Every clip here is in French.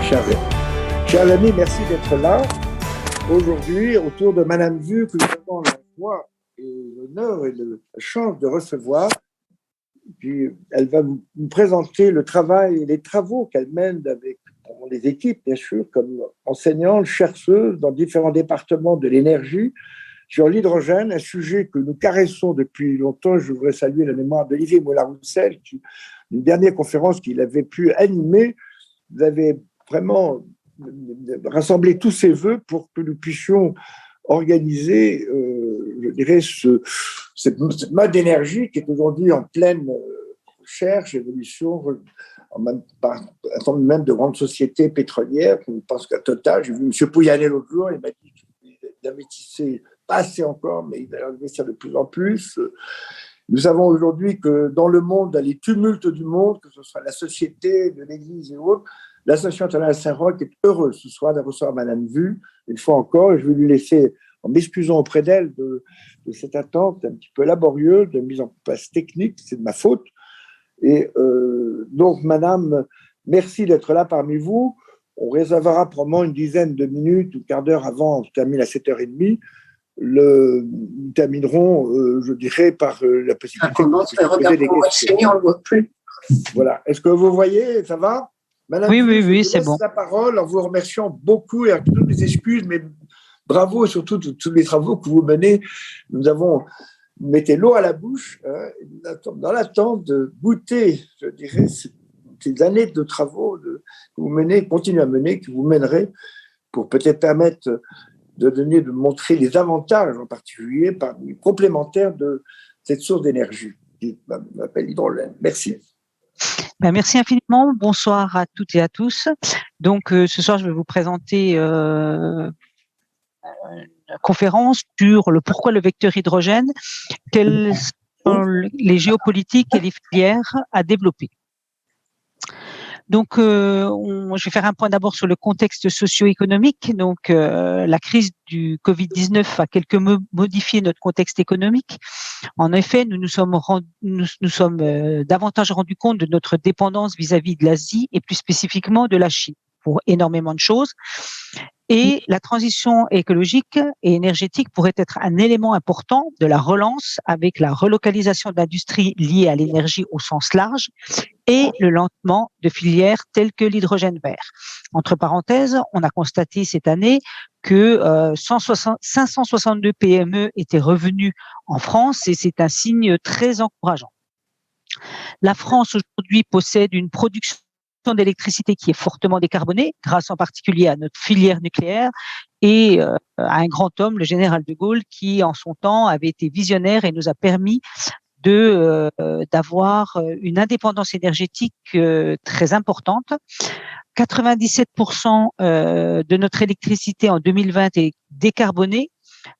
Chers amis, merci d'être là aujourd'hui autour de Madame Vu, que nous avons la joie et l'honneur et la chance de recevoir. Puis elle va nous présenter le travail et les travaux qu'elle mène avec les équipes, bien sûr, comme enseignante, chercheuse dans différents départements de l'énergie sur l'hydrogène, un sujet que nous caressons depuis longtemps. Je voudrais saluer la mémoire d'Olivier Moulin-Roussel, une dernière conférence qu'il avait pu animer. Vous avez vraiment rassemblé tous ses voeux pour que nous puissions organiser, je dirais, cette mode d'énergie qui est aujourd'hui en pleine recherche, évolution, même de grandes sociétés pétrolières. Je pense qu'à Total, j'ai vu M. Pouyanné l'autre jour, il m'a dit qu'il investissait pas assez encore, mais il va investir de plus en plus. Nous savons aujourd'hui que dans le monde, dans les tumultes du monde, que ce soit la société, de l'Église et autres, l'Association internationale Saint-Roch est heureuse ce soir de recevoir Madame Vu, une fois encore, et je vais lui laisser, en m'excusant auprès d'elle de cette attente un petit peu laborieuse, de mise en place technique, c'est de ma faute. Et donc, Madame, merci d'être là parmi vous. On réservera probablement une dizaine de minutes ou quart d'heure avant, on termine à 7h30. Nous terminerons, je dirais, par la possibilité de poser des questions. On le voit plus. Voilà. Est-ce que vous voyez, ça va? Madame, oui, je vous c'est laisse bon. la parole en vous remerciant beaucoup et avec toutes mes excuses, mais bravo et surtout tous les travaux que vous menez. Vous mettez l'eau à la bouche, dans l'attente de goûter, je dirais, ces années de travaux que vous menez, continuez à mener, que vous mènerez pour peut-être permettre de montrer les avantages, en particulier complémentaires de cette source d'énergie qui m'appelle l'hydrogène. Merci. Merci infiniment. Bonsoir à toutes et à tous. Donc, ce soir, je vais vous présenter une conférence sur le pourquoi le vecteur hydrogène, quelles sont les géopolitiques et les filières à développer. Donc, je vais faire un point d'abord sur le contexte socio-économique. Donc, la crise du Covid-19 a quelque modifié notre contexte économique. En effet, nous nous sommes davantage rendus compte de notre dépendance vis-à-vis de l'Asie et plus spécifiquement de la Chine pour énormément de choses. Et la transition écologique et énergétique pourrait être un élément important de la relance avec la relocalisation d'industries liées à l'énergie au sens large et le lancement de filières telles que l'hydrogène vert. Entre parenthèses, on a constaté cette année que 562 PME étaient revenues en France et c'est un signe très encourageant. La France aujourd'hui possède une production d'électricité qui est fortement décarbonée, grâce en particulier à notre filière nucléaire et à un grand homme, le général de Gaulle, qui en son temps avait été visionnaire et nous a permis d'avoir une indépendance énergétique très importante. 97% de notre électricité en 2020 est décarbonée.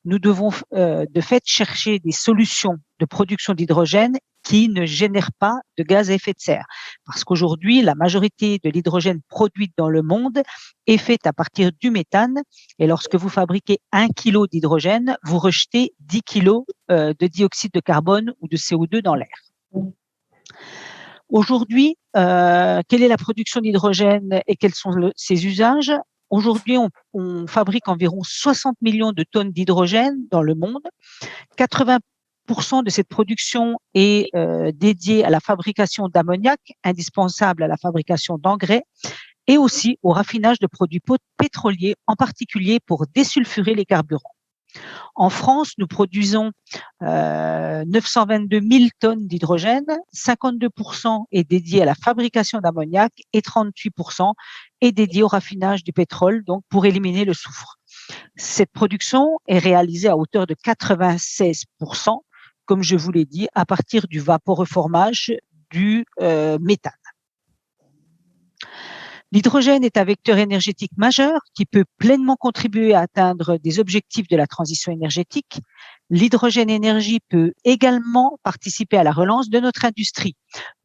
Nous devons de fait chercher des solutions de production d'hydrogène qui ne génèrent pas de gaz à effet de serre. Parce qu'aujourd'hui, la majorité de l'hydrogène produite dans le monde est faite à partir du méthane. Et lorsque vous fabriquez 1 kilo d'hydrogène, vous rejetez 10 kilos de dioxyde de carbone ou de CO2 dans l'air. Aujourd'hui, quelle est la production d'hydrogène et quels sont ses usages? Aujourd'hui, on fabrique environ 60 millions de tonnes d'hydrogène dans le monde. 80% de cette production est dédiée à la fabrication d'ammoniac, indispensable à la fabrication d'engrais, et aussi au raffinage de produits pétroliers, en particulier pour désulfurer les carburants. En France, nous produisons 922 000 tonnes d'hydrogène, 52% est dédié à la fabrication d'ammoniac et 38% est dédié au raffinage du pétrole, donc pour éliminer le soufre. Cette production est réalisée à hauteur de 96%, comme je vous l'ai dit, à partir du vaporeformage du méthane. L'hydrogène est un vecteur énergétique majeur qui peut pleinement contribuer à atteindre des objectifs de la transition énergétique. L'hydrogène énergie peut également participer à la relance de notre industrie.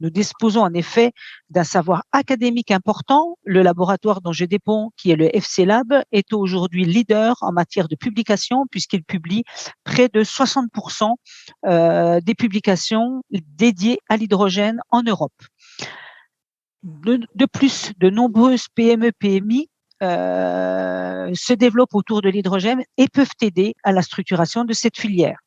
Nous disposons en effet d'un savoir académique important. Le laboratoire dont je dépends, qui est le FC Lab, est aujourd'hui leader en matière de publication puisqu'il publie près de 60% des publications dédiées à l'hydrogène en Europe. De plus, de nombreuses PME, PMI se développent autour de l'hydrogène et peuvent aider à la structuration de cette filière.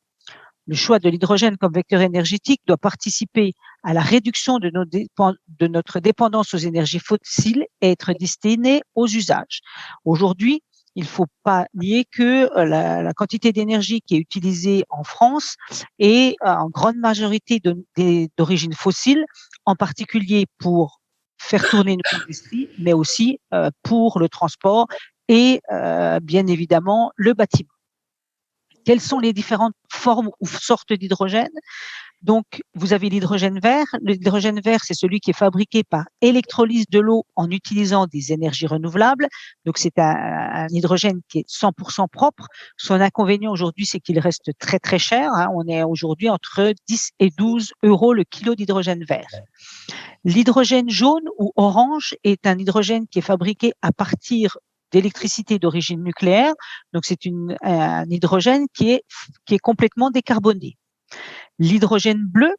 Le choix de l'hydrogène comme vecteur énergétique doit participer à la réduction de notre dépendance aux énergies fossiles et être destiné aux usages. Aujourd'hui, il ne faut pas nier que la quantité d'énergie qui est utilisée en France est en grande majorité d'origine fossile, en particulier pour faire tourner nos industries, mais aussi pour le transport et bien évidemment le bâtiment. Quelles sont les différentes formes ou sortes d'hydrogène? Donc, vous avez l'hydrogène vert. L'hydrogène vert, c'est celui qui est fabriqué par électrolyse de l'eau en utilisant des énergies renouvelables. Donc, c'est un hydrogène qui est 100% propre. Son inconvénient aujourd'hui, c'est qu'il reste très, très cher. On est aujourd'hui entre 10 et 12 euros le kilo d'hydrogène vert. L'hydrogène jaune ou orange est un hydrogène qui est fabriqué à partir d'électricité d'origine nucléaire. Donc, c'est un hydrogène qui est complètement décarboné. L'hydrogène bleu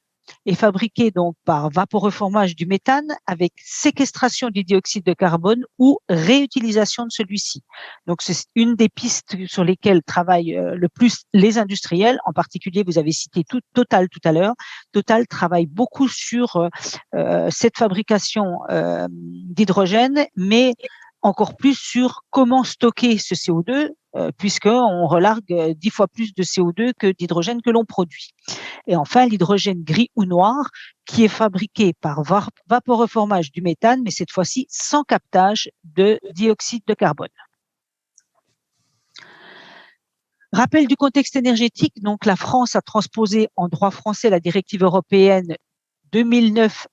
est fabriqué donc par vaporeformage du méthane avec séquestration du dioxyde de carbone ou réutilisation de celui-ci. Donc, c'est une des pistes sur lesquelles travaillent le plus les industriels. En particulier, vous avez cité Total tout à l'heure. Total travaille beaucoup sur cette fabrication d'hydrogène, mais encore plus sur comment stocker ce CO2, puisqu'on relargue 10 fois plus de CO2 que d'hydrogène que l'on produit. Et enfin, l'hydrogène gris ou noir, qui est fabriqué par vaporeformage du méthane, mais cette fois-ci sans captage de dioxyde de carbone. Rappel du contexte énergétique, donc la France a transposé en droit français la directive européenne 2009-28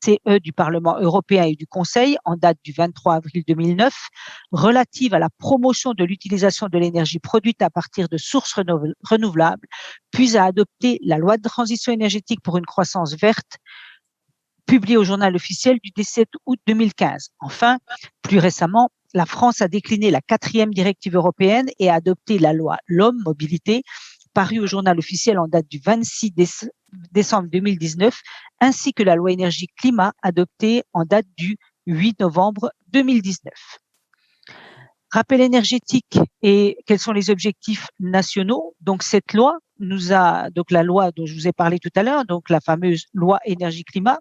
CE du Parlement européen et du Conseil en date du 23 avril 2009 relative à la promotion de l'utilisation de l'énergie produite à partir de sources renouvelables, puis a adopté la loi de transition énergétique pour une croissance verte publiée au journal officiel du 17 août 2015. Enfin, plus récemment, la France a décliné la 4e directive européenne et a adopté la loi L'Homme Mobilité, parue au journal officiel en date du 26 décembre 2019, ainsi que la loi énergie-climat adoptée en date du 8 novembre 2019. Rappel énergétique et quels sont les objectifs nationaux. Donc, cette loi donc la loi dont je vous ai parlé tout à l'heure, donc la fameuse loi énergie-climat,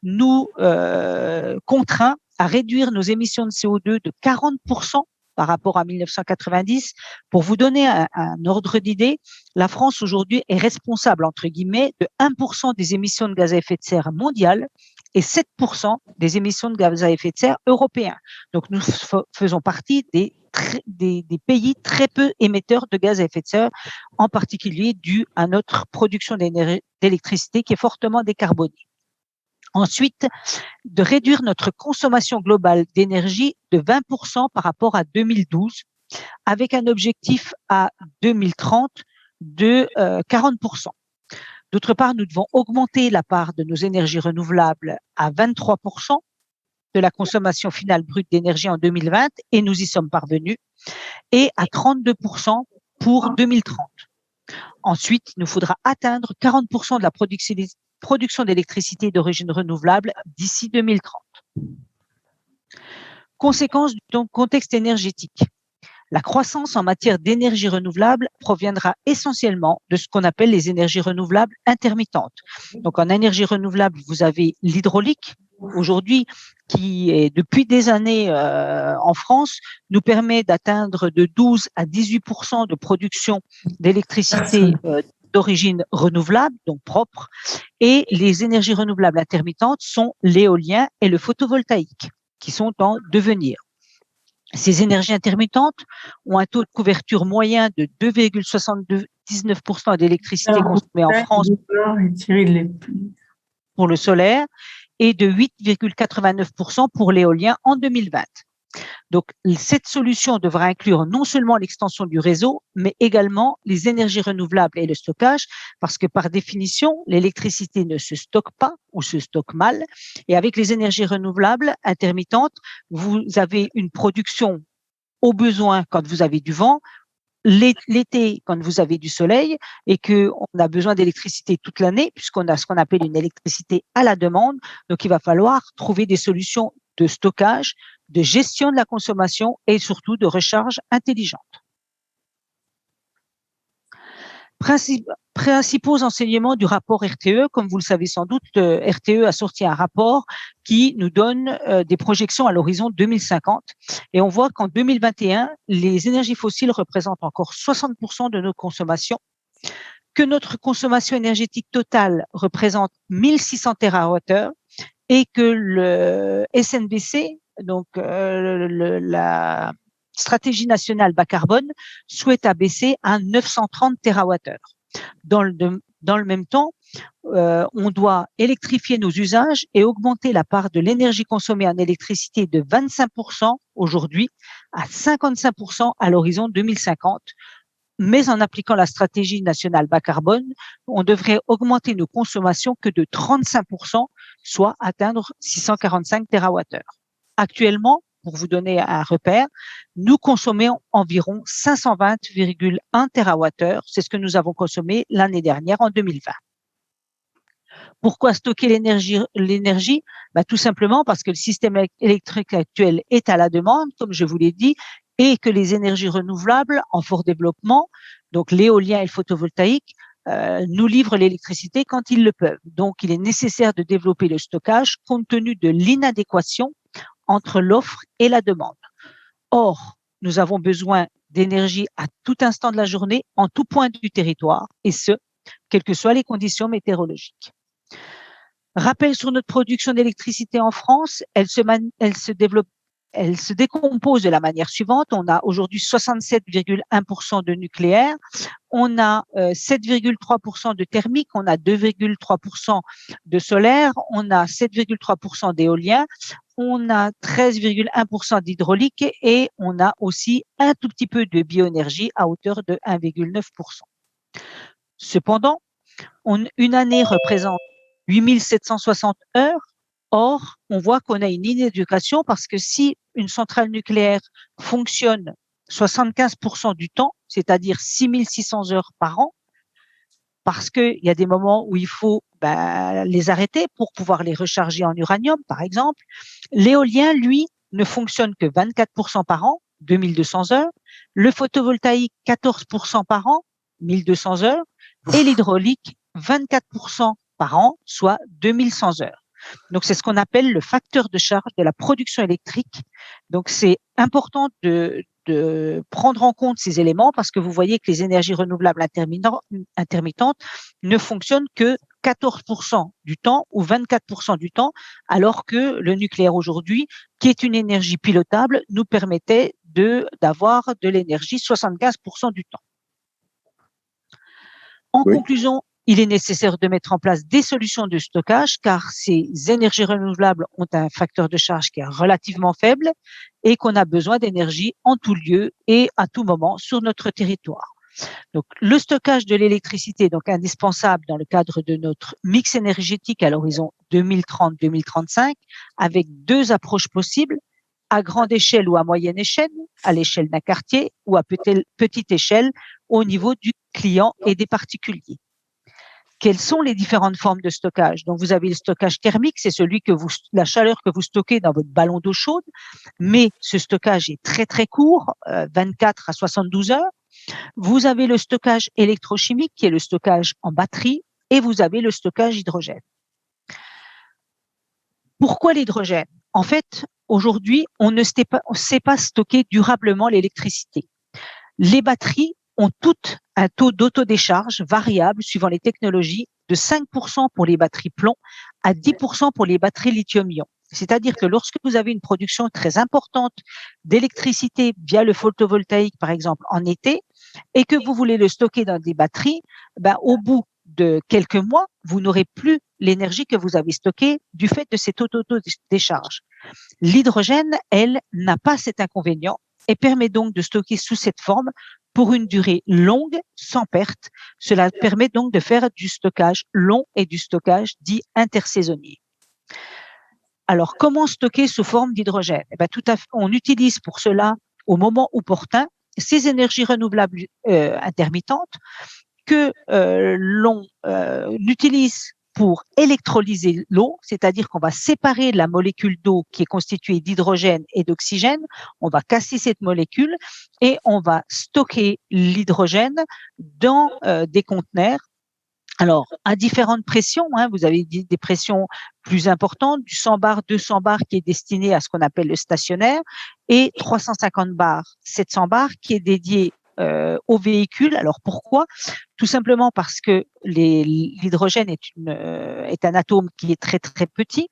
nous contraint à réduire nos émissions de CO2 de 40% par rapport à 1990. Pour vous donner un ordre d'idée, la France aujourd'hui est responsable, entre guillemets, de 1% des émissions de gaz à effet de serre mondiales et 7% des émissions de gaz à effet de serre européens. Donc, nous faisons partie des pays très peu émetteurs de gaz à effet de serre, en particulier dû à notre production d'électricité qui est fortement décarbonée. Ensuite, de réduire notre consommation globale d'énergie de 20% par rapport à 2012, avec un objectif à 2030 de 40%. D'autre part, nous devons augmenter la part de nos énergies renouvelables à 23% de la consommation finale brute d'énergie en 2020, et nous y sommes parvenus, et à 32% pour 2030. Ensuite, il nous faudra atteindre 40% de la production d'électricité d'origine renouvelable d'ici 2030. Conséquences du contexte énergétique. La croissance en matière d'énergie renouvelable proviendra essentiellement de ce qu'on appelle les énergies renouvelables intermittentes. Donc, en énergie renouvelable, vous avez l'hydraulique, aujourd'hui, qui est depuis des années en France, nous permet d'atteindre de 12 à 18% de production d'électricité d'origine renouvelable, donc propre, et les énergies renouvelables intermittentes sont l'éolien et le photovoltaïque, qui sont en devenir. Ces énergies intermittentes ont un taux de couverture moyen de 2,79% d'électricité consommée en France pour le solaire et de 8,89% pour l'éolien en 2020. Donc, cette solution devra inclure non seulement l'extension du réseau, mais également les énergies renouvelables et le stockage, parce que par définition, l'électricité ne se stocke pas ou se stocke mal. Et avec les énergies renouvelables intermittentes, vous avez une production au besoin quand vous avez du vent, l'été, quand vous avez du soleil et qu'on a besoin d'électricité toute l'année, puisqu'on a ce qu'on appelle une électricité à la demande, donc il va falloir trouver des solutions de stockage, de gestion de la consommation et surtout de recharge intelligente. Principaux enseignements du rapport RTE, comme vous le savez sans doute, RTE a sorti un rapport qui nous donne des projections à l'horizon 2050 et on voit qu'en 2021, les énergies fossiles représentent encore 60% de nos consommations, que notre consommation énergétique totale représente 1600 TWh et que le SNBC, donc la stratégie nationale bas carbone, souhaite abaisser à 930 TWh. Dans le même temps, on doit électrifier nos usages et augmenter la part de l'énergie consommée en électricité de 25% aujourd'hui à 55% à l'horizon 2050. Mais en appliquant la stratégie nationale bas carbone, on devrait augmenter nos consommations que de 35%, soit atteindre 645 TWh. Actuellement, pour vous donner un repère, nous consommons environ 520,1 TWh. C'est ce que nous avons consommé l'année dernière en 2020. Pourquoi stocker l'énergie? Tout simplement parce que le système électrique actuel est à la demande, comme je vous l'ai dit, et que les énergies renouvelables en fort développement, donc l'éolien et le photovoltaïque, nous livrent l'électricité quand ils le peuvent. Donc, il est nécessaire de développer le stockage compte tenu de l'inadéquation entre l'offre et la demande. Or, nous avons besoin d'énergie à tout instant de la journée, en tout point du territoire, et ce, quelles que soient les conditions météorologiques. Rappel sur notre production d'électricité en France, elle se décompose de la manière suivante. On a aujourd'hui 67,1% de nucléaire, on a 7,3% de thermique, on a 2,3% de solaire, on a 7,3% d'éolien, on a 13,1% d'hydraulique et on a aussi un tout petit peu de bioénergie à hauteur de 1,9%. Cependant, une année représente 8760 heures. Or, on voit qu'on a une inéducation parce que si une centrale nucléaire fonctionne 75% du temps, c'est-à-dire 6600 heures par an, parce qu'il y a des moments où il faut les arrêter pour pouvoir les recharger en uranium, par exemple, l'éolien, lui, ne fonctionne que 24% par an, 2200 heures, le photovoltaïque, 14% par an, 1200 heures, et l'hydraulique, 24% par an, soit 2100 heures. Donc, c'est ce qu'on appelle le facteur de charge de la production électrique. Donc, c'est important de prendre en compte ces éléments parce que vous voyez que les énergies renouvelables intermittentes ne fonctionnent que 14% du temps ou 24% du temps, alors que le nucléaire aujourd'hui, qui est une énergie pilotable, nous permettait d'avoir de l'énergie 75% du temps. En conclusion, il est nécessaire de mettre en place des solutions de stockage car ces énergies renouvelables ont un facteur de charge qui est relativement faible et qu'on a besoin d'énergie en tout lieu et à tout moment sur notre territoire. Donc, le stockage de l'électricité est donc indispensable dans le cadre de notre mix énergétique à l'horizon 2030-2035 avec deux approches possibles, à grande échelle ou à moyenne échelle, à l'échelle d'un quartier ou à petite échelle au niveau du client et des particuliers. Quelles sont les différentes formes de stockage? Donc, vous avez le stockage thermique, c'est la chaleur que vous stockez dans votre ballon d'eau chaude, mais ce stockage est très, très court, 24 à 72 heures. Vous avez le stockage électrochimique, qui est le stockage en batterie, et vous avez le stockage hydrogène. Pourquoi l'hydrogène? En fait, aujourd'hui, on ne sait pas stocker durablement l'électricité. Les batteries ont toutes un taux d'autodécharge variable suivant les technologies de 5% pour les batteries plomb à 10% pour les batteries lithium-ion. C'est-à-dire que lorsque vous avez une production très importante d'électricité via le photovoltaïque, par exemple, en été, et que vous voulez le stocker dans des batteries, au bout de quelques mois, vous n'aurez plus l'énergie que vous avez stockée du fait de cette autodécharge. L'hydrogène, elle, n'a pas cet inconvénient et permet donc de stocker sous cette forme pour une durée longue, sans perte. Cela permet donc de faire du stockage long et du stockage dit intersaisonnier. Alors, comment stocker sous forme d'hydrogène? Tout à fait, on utilise pour cela, au moment opportun, ces énergies renouvelables intermittentes que l'on utilise pour électrolyser l'eau, c'est-à-dire qu'on va séparer la molécule d'eau qui est constituée d'hydrogène et d'oxygène, on va casser cette molécule et on va stocker l'hydrogène dans des conteneurs. Alors, à différentes pressions, vous avez des pressions plus importantes, du 100 bars, 200 bars qui est destiné à ce qu'on appelle le stationnaire, et 350 bars, 700 bars qui est dédié aux véhicules. Alors pourquoi? Tout simplement parce que l'hydrogène est un atome qui est très très petit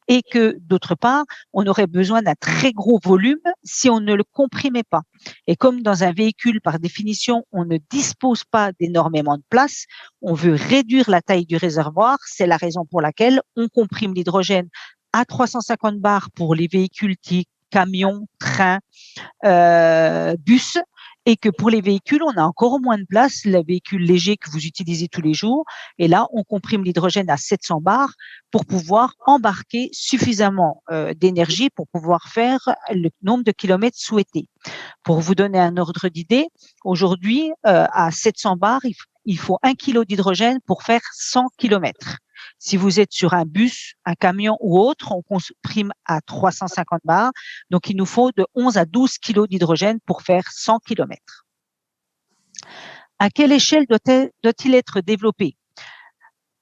et que d'autre part, on aurait besoin d'un très gros volume si on ne le comprimait pas. Et comme dans un véhicule, par définition, on ne dispose pas d'énormément de place, on veut réduire la taille du réservoir. C'est la raison pour laquelle on comprime l'hydrogène à 350 bars pour les véhicules type camions, trains, bus, et que pour les véhicules, on a encore moins de place, les véhicules légers que vous utilisez tous les jours. Et là, on comprime l'hydrogène à 700 bars pour pouvoir embarquer suffisamment d'énergie pour pouvoir faire le nombre de kilomètres souhaités. Pour vous donner un ordre d'idée, aujourd'hui, à 700 bars, il faut 1 kg d'hydrogène pour faire 100 kilomètres. Si vous êtes sur un bus, un camion ou autre, on comprime à 350 bars. Donc, il nous faut de 11 à 12 kilos d'hydrogène pour faire 100 kilomètres. À quelle échelle doit-il être développé?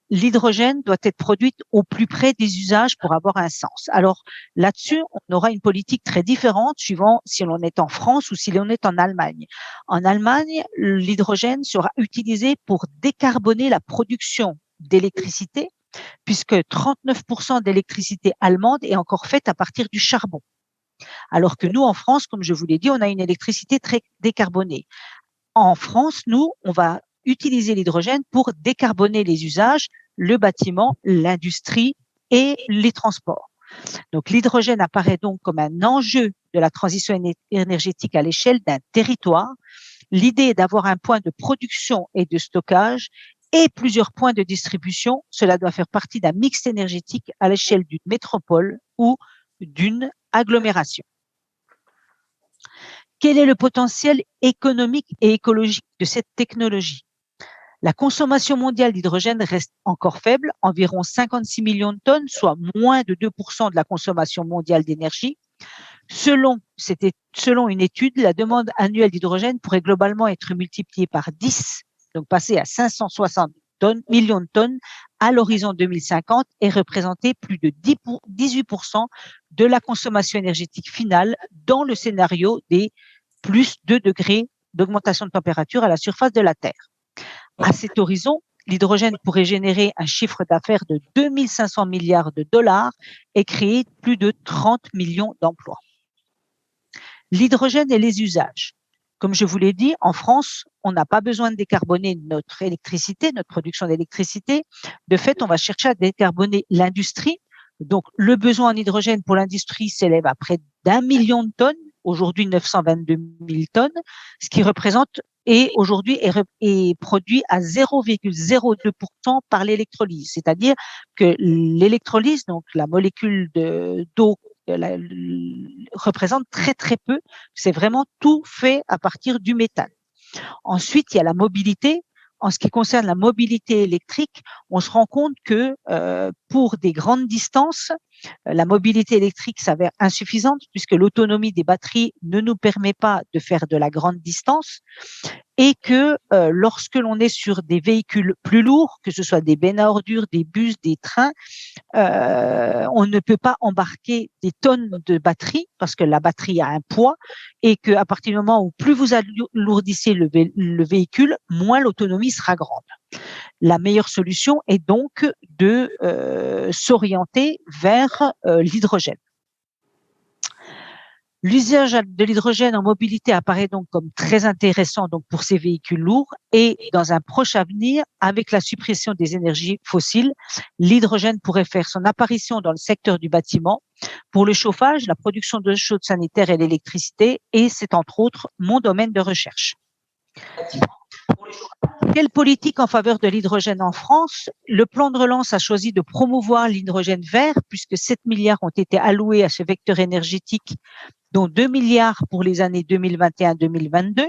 L'hydrogène doit être produit au plus près des usages pour avoir un sens. Alors, là-dessus, on aura une politique très différente suivant si l'on est en France ou si l'on est en Allemagne. En Allemagne, l'hydrogène sera utilisé pour décarboner la production d'électricité, puisque 39% d'électricité allemande est encore faite à partir du charbon. Alors que nous, en France, comme je vous l'ai dit, on a une électricité très décarbonée. En France, nous, on va utiliser l'hydrogène pour décarboner les usages, le bâtiment, l'industrie et les transports. Donc, l'hydrogène apparaît donc comme un enjeu de la transition énergétique à l'échelle d'un territoire. L'idée est d'avoir un point de production et de stockage et plusieurs points de distribution. Cela doit faire partie d'un mix énergétique à l'échelle d'une métropole ou d'une agglomération. Quel est le potentiel économique et écologique de cette technologie? La consommation mondiale d'hydrogène reste encore faible, environ 56 millions de tonnes, soit moins de 2% de la consommation mondiale d'énergie. Selon une étude, la demande annuelle d'hydrogène pourrait globalement être multipliée par 10, donc passer à 560 millions de tonnes à l'horizon 2050 et représenter plus de 18% de la consommation énergétique finale dans le scénario des plus 2 degrés d'augmentation de température à la surface de la Terre. À cet horizon, l'hydrogène pourrait générer un chiffre d'affaires de 2500 milliards de dollars et créer plus de 30 millions d'emplois. L'hydrogène et les usages. Comme je vous l'ai dit, en France, on n'a pas besoin de décarboner notre électricité, notre production d'électricité. De fait, on va chercher à décarboner l'industrie. Donc, le besoin en hydrogène pour l'industrie s'élève à près d'1 million de tonnes, aujourd'hui 922 000 tonnes, ce qui représente et aujourd'hui est produit à 0,02% par l'électrolyse. C'est-à-dire que l'électrolyse, donc la molécule d'eau, représente très très peu. C'est vraiment tout fait à partir du méthane. Ensuite, il y a la mobilité. En ce qui concerne la mobilité électrique, on se rend compte que pour des grandes distances, la mobilité électrique s'avère insuffisante puisque l'autonomie des batteries ne nous permet pas de faire de la grande distance et que lorsque l'on est sur des véhicules plus lourds, que ce soit des bennes à ordures, des bus, des trains, on ne peut pas embarquer des tonnes de batterie parce que la batterie a un poids et qu'à partir du moment où plus vous alourdissez le véhicule, moins l'autonomie sera grande. La meilleure solution est donc de s'orienter vers l'hydrogène. L'usage de l'hydrogène en mobilité apparaît donc comme très intéressant donc pour ces véhicules lourds et dans un proche avenir, avec la suppression des énergies fossiles, l'hydrogène pourrait faire son apparition dans le secteur du bâtiment pour le chauffage, la production d'eau chaude sanitaire et l'électricité et c'est entre autres mon domaine de recherche. Quelle politique en faveur de l'hydrogène en France? Le plan de relance a choisi de promouvoir l'hydrogène vert puisque 7 milliards ont été alloués à ce vecteur énergétique dont 2 milliards pour les années 2021-2022.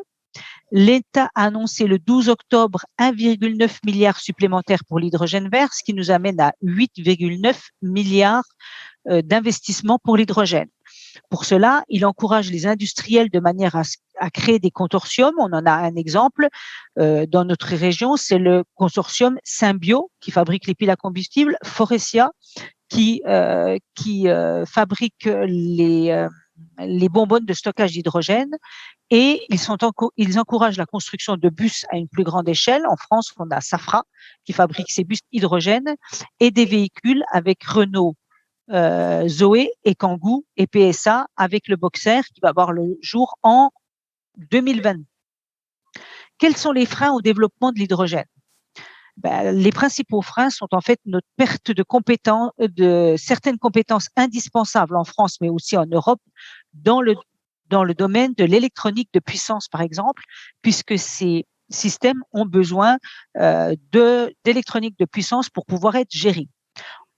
L'État a annoncé le 12 octobre 1,9 milliard supplémentaire pour l'hydrogène vert, ce qui nous amène à 8,9 milliards d'investissements pour l'hydrogène. Pour cela, il encourage les industriels de manière à créer des consortiums. On en a un exemple dans notre région, c'est le consortium Symbio qui fabrique les piles à combustible, Forestia qui fabrique les bonbonnes de stockage d'hydrogène, et ils encouragent la construction de bus à une plus grande échelle. En France, on a Safra qui fabrique ces bus hydrogène, et des véhicules avec Renault, Zoé et Kangoo, et PSA avec le Boxer qui va voir le jour en 2020. Quels sont les freins au développement de l'hydrogène? Les principaux freins sont en fait notre perte de certaines compétences indispensables en France, mais aussi en Europe, dans le domaine de l'électronique de puissance, par exemple, puisque ces systèmes ont besoin d'électronique de puissance pour pouvoir être gérés.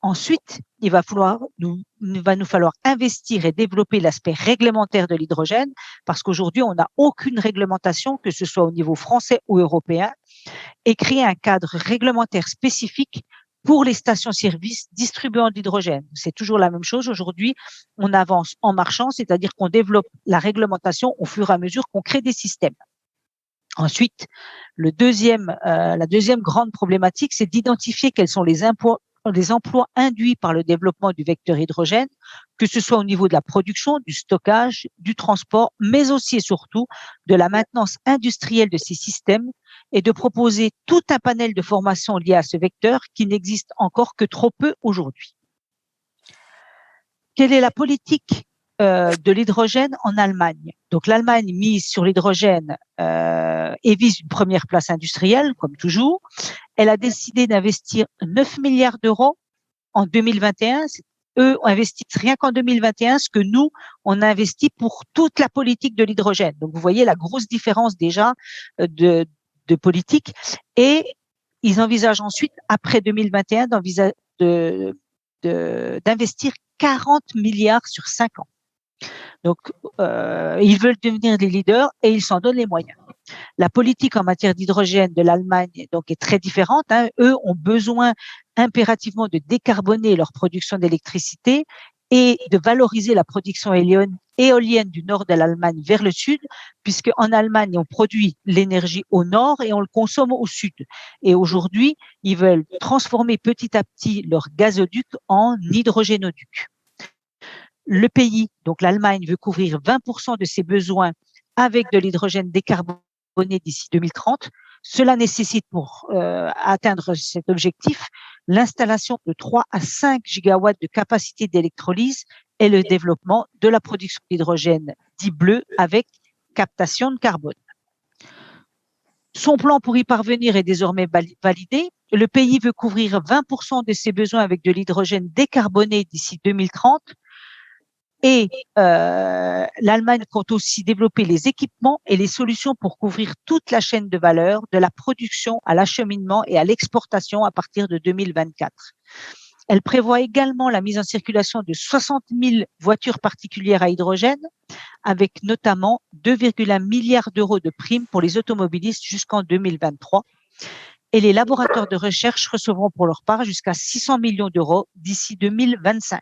Ensuite, il va nous falloir investir et développer l'aspect réglementaire de l'hydrogène, parce qu'aujourd'hui, on n'a aucune réglementation, que ce soit au niveau français ou européen, et créer un cadre réglementaire spécifique pour les stations-service distribuant de l'hydrogène. C'est toujours la même chose. Aujourd'hui, on avance en marchant, c'est-à-dire qu'on développe la réglementation au fur et à mesure qu'on crée des systèmes. Ensuite, la deuxième grande problématique, c'est d'identifier quels sont les emplois induits par le développement du vecteur hydrogène, que ce soit au niveau de la production, du stockage, du transport, mais aussi et surtout de la maintenance industrielle de ces systèmes, et de proposer tout un panel de formations liées à ce vecteur qui n'existe encore que trop peu aujourd'hui. Quelle est la politique de l'hydrogène en Allemagne? Donc l'Allemagne mise sur l'hydrogène et vise une première place industrielle, comme toujours. Elle a décidé d'investir 9 milliards d'euros en 2021. Eux investissent rien qu'en 2021 ce que nous, on a investi pour toute la politique de l'hydrogène. Donc vous voyez la grosse différence déjà de politique, et ils envisagent ensuite, après 2021, d'investir 40 milliards sur 5 ans. Donc, ils veulent devenir des leaders et ils s'en donnent les moyens. La politique en matière d'hydrogène de l'Allemagne donc est très différente. Eux ont besoin impérativement de décarboner leur production d'électricité et de valoriser la production éolienne du nord de l'Allemagne vers le sud, puisque en Allemagne, on produit l'énergie au nord et on le consomme au sud. Et aujourd'hui, ils veulent transformer petit à petit leur gazoduc en hydrogénoduc. Le pays, donc l'Allemagne, veut couvrir 20% de ses besoins avec de l'hydrogène décarboné d'ici 2030. Cela nécessite, pour atteindre cet objectif, l'installation de 3 à 5 gigawatts de capacité d'électrolyse et le développement de la production d'hydrogène dit bleu avec captation de carbone. Son plan pour y parvenir est désormais validé. Le pays veut couvrir 20% de ses besoins avec de l'hydrogène décarboné d'ici 2030. Et l'Allemagne compte aussi développer les équipements et les solutions pour couvrir toute la chaîne de valeur, de la production à l'acheminement et à l'exportation à partir de 2024. Elle prévoit également la mise en circulation de 60 000 voitures particulières à hydrogène, avec notamment 2,1 milliards d'euros de primes pour les automobilistes jusqu'en 2023. Et les laboratoires de recherche recevront pour leur part jusqu'à 600 millions d'euros d'ici 2025.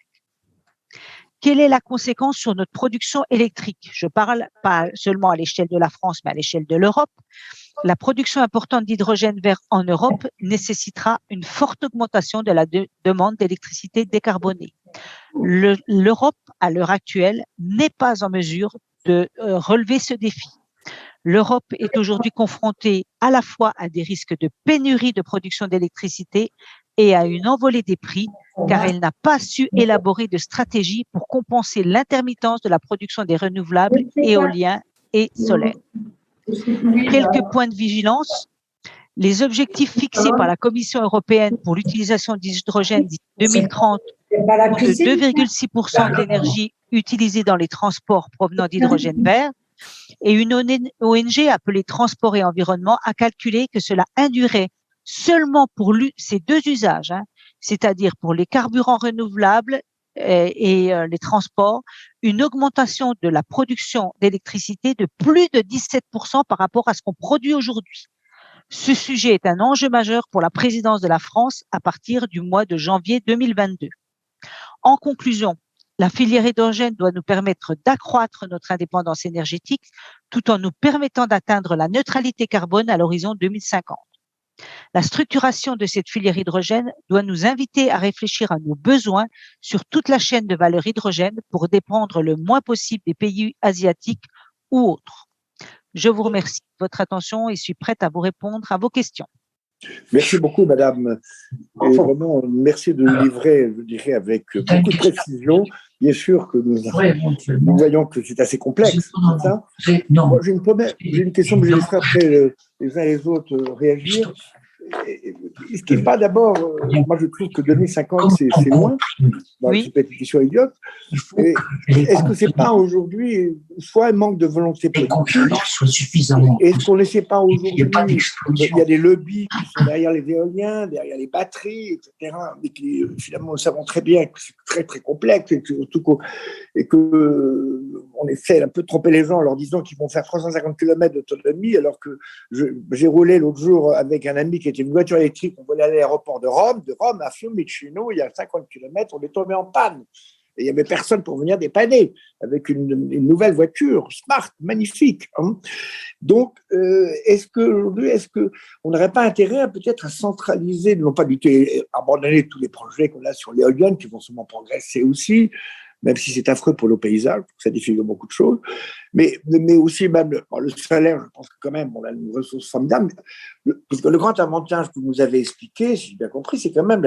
Quelle est la conséquence sur notre production électrique? Je parle pas seulement à l'échelle de la France, mais à l'échelle de l'Europe. La production importante d'hydrogène vert en Europe nécessitera une forte augmentation de la demande d'électricité décarbonée. L'Europe, à l'heure actuelle, n'est pas en mesure de relever ce défi. L'Europe est aujourd'hui confrontée à la fois à des risques de pénurie de production d'électricité et à une envolée des prix, car elle n'a pas su élaborer de stratégie pour compenser l'intermittence de la production des renouvelables éoliens et solaires. Quelques points de vigilance. Les objectifs fixés par la Commission européenne pour l'utilisation d'hydrogène d'ici 2030 de 2,6% de l'énergie utilisée dans les transports provenant d'hydrogène vert, et une ONG appelée Transport et Environnement a calculé que cela induirait seulement pour ces deux usages, c'est-à-dire pour les carburants renouvelables les transports, une augmentation de la production d'électricité de plus de 17% par rapport à ce qu'on produit aujourd'hui. Ce sujet est un enjeu majeur pour la présidence de la France à partir du mois de janvier 2022. En conclusion, la filière hydrogène doit nous permettre d'accroître notre indépendance énergétique tout en nous permettant d'atteindre la neutralité carbone à l'horizon 2050. La structuration de cette filière hydrogène doit nous inviter à réfléchir à nos besoins sur toute la chaîne de valeur hydrogène pour dépendre le moins possible des pays asiatiques ou autres. Je vous remercie de votre attention et suis prête à vous répondre à vos questions. Merci beaucoup, madame. Et vraiment, merci de nous livrer, je dirais, avec beaucoup de précision. Bien sûr que nous voyons que c'est assez complexe. Ça. Moi, j'ai une question, mais je laisserai après les uns et les autres réagir. Ce qui n'est pas d'abord, moi je trouve que 2050 c'est loin, c'est peut-être une question idiote. Est-ce que c'est pas aujourd'hui soit un manque de volonté politique, est-ce qu'on ne sait pas aujourd'hui, il y a des lobbies qui sont derrière les éoliens, derrière les batteries, etc. Mais qui, finalement, nous savons très bien que c'est très très complexe et que on essaie un peu de tromper les gens en leur disant qu'ils vont faire 350 km d'autonomie, alors que j'ai roulé l'autre jour avec un ami qui était une voiture électrique, on voulait aller à l'aéroport de Rome à Fiumicino, il y a 50 km, on est tombé en panne. Et il n'y avait personne pour venir dépanner avec une nouvelle voiture, smart, magnifique. Hein. Donc, est-ce qu'on n'aurait pas intérêt peut-être à centraliser, non pas du tout abandonner tous les projets qu'on a sur l'éolienne qui vont sûrement progresser aussi, même si c'est affreux pour nos paysages, ça défigure beaucoup de choses, mais aussi même le salaire, je pense que quand même on a une ressource formidable, parce que le grand avantage que vous nous avez expliqué, si j'ai bien compris, c'est quand même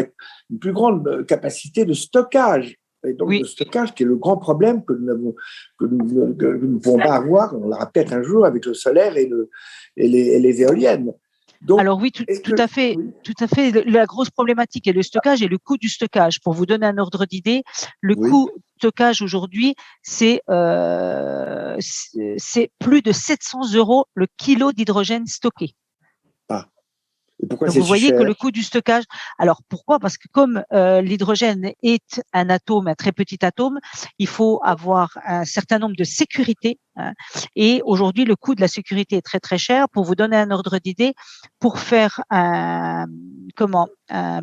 une plus grande capacité de stockage. Et donc, le stockage, qui est le grand problème que nous ne pouvons pas avoir, on l'aura peut-être un jour avec le solaire et les éoliennes. Donc, alors oui, tout à fait. La grosse problématique est le stockage et le coût du stockage. Pour vous donner un ordre d'idée, le coût du stockage aujourd'hui, c'est plus de 700 € le kilo d'hydrogène stocké. Et pourquoi donc, vous voyez que le coût du stockage. Alors pourquoi? Parce que comme l'hydrogène est un atome, un très petit atome, il faut avoir un certain nombre de sécurités. Hein, et aujourd'hui, le coût de la sécurité est très très cher. Pour vous donner un ordre d'idée, pour faire un